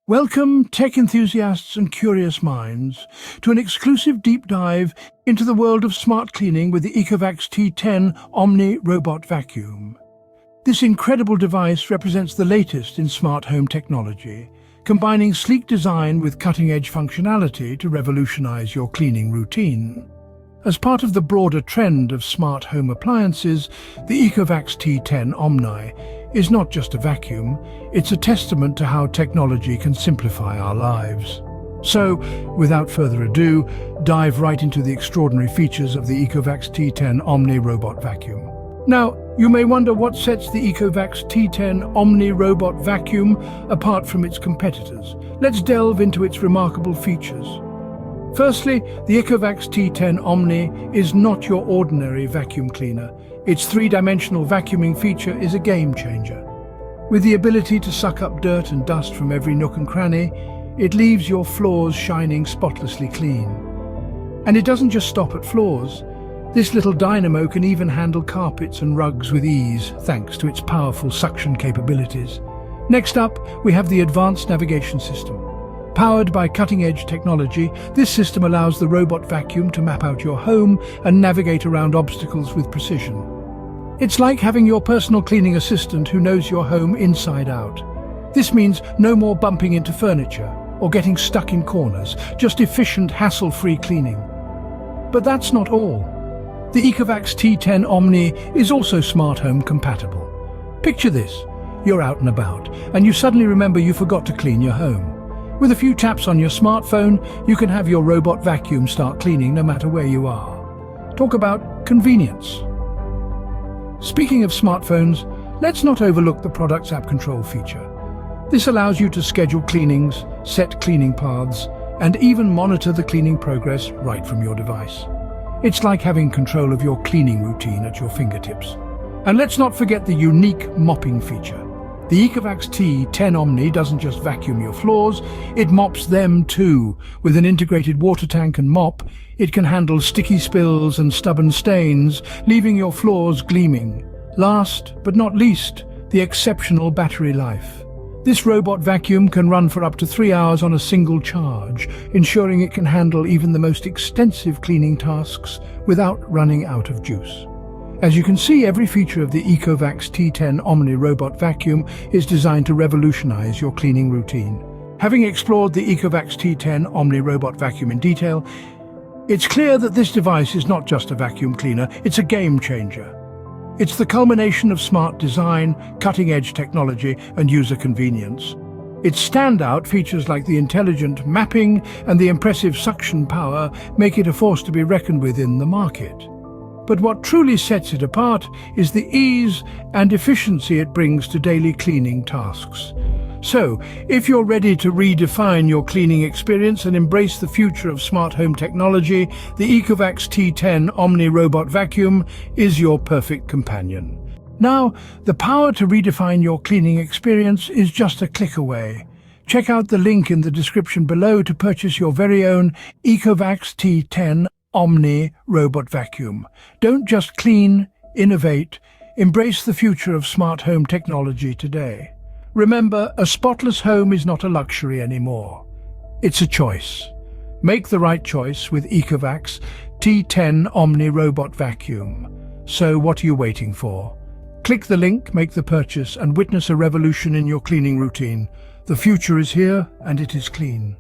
Welcome, tech enthusiasts and curious minds, to an exclusive deep dive into the world of smart cleaning with the Ecovacs T10 OMNI robot vacuum. This incredible device represents the latest in smart home technology, combining sleek design with cutting-edge functionality to revolutionize your cleaning routine. As part of the broader trend of smart home appliances, the Ecovacs T10 OMNI is not just a vacuum, it's a testament to how technology can simplify our lives. So, without further ado, dive right into the extraordinary features of the Ecovacs T10 OMNI robot vacuum. Now, you may wonder what sets the Ecovacs T10 OMNI robot vacuum apart from its competitors. Let's delve into its remarkable features. Firstly, the Ecovacs T10 OMNI is not your ordinary vacuum cleaner. Its three-dimensional vacuuming feature is a game changer. With the ability to suck up dirt and dust from every nook and cranny, it leaves your floors shining spotlessly clean. And it doesn't just stop at floors. This little dynamo can even handle carpets and rugs with ease, thanks to its powerful suction capabilities. Next up, we have the advanced navigation system. Powered by cutting-edge technology, this system allows the robot vacuum to map out your home and navigate around obstacles with precision. It's like having your personal cleaning assistant who knows your home inside out. This means no more bumping into furniture or getting stuck in corners, just efficient, hassle-free cleaning. But that's not all. The Ecovacs T10 OMNI is also smart home compatible. Picture this: you're out and about, and you suddenly remember you forgot to clean your home. With a few taps on your smartphone, you can have your robot vacuum start cleaning no matter where you are. Talk about convenience. Speaking of smartphones, let's not overlook the product's app control feature. This allows you to schedule cleanings, set cleaning paths, and even monitor the cleaning progress right from your device. It's like having control of your cleaning routine at your fingertips. And let's not forget the unique mopping feature. The Ecovacs T10 OMNI doesn't just vacuum your floors, it mops them too. With an integrated water tank and mop, it can handle sticky spills and stubborn stains, leaving your floors gleaming. Last but not least, the exceptional battery life. This robot vacuum can run for up to 3 hours on a single charge, ensuring it can handle even the most extensive cleaning tasks without running out of juice. As you can see, every feature of the Ecovacs T10 OMNI robot vacuum is designed to revolutionize your cleaning routine. Having explored the Ecovacs T10 OMNI robot vacuum in detail, it's clear that this device is not just a vacuum cleaner, it's a game changer. It's the culmination of smart design, cutting-edge technology, and user convenience. Its standout features like the intelligent mapping and the impressive suction power make it a force to be reckoned with in the market. But what truly sets it apart is the ease and efficiency it brings to daily cleaning tasks. So, if you're ready to redefine your cleaning experience and embrace the future of smart home technology, the Ecovacs T10 OMNI robot vacuum is your perfect companion. Now, the power to redefine your cleaning experience is just a click away. Check out the link in the description below to purchase your very own Ecovacs T10 OMNI robot vacuum. Don't just clean, innovate, embrace the future of smart home technology today. Remember, a spotless home is not a luxury anymore. It's a choice. Make the right choice with Ecovacs T10 OMNI robot vacuum. So what are you waiting for? Click the link, make the purchase, and witness a revolution in your cleaning routine. The future is here, and it is clean.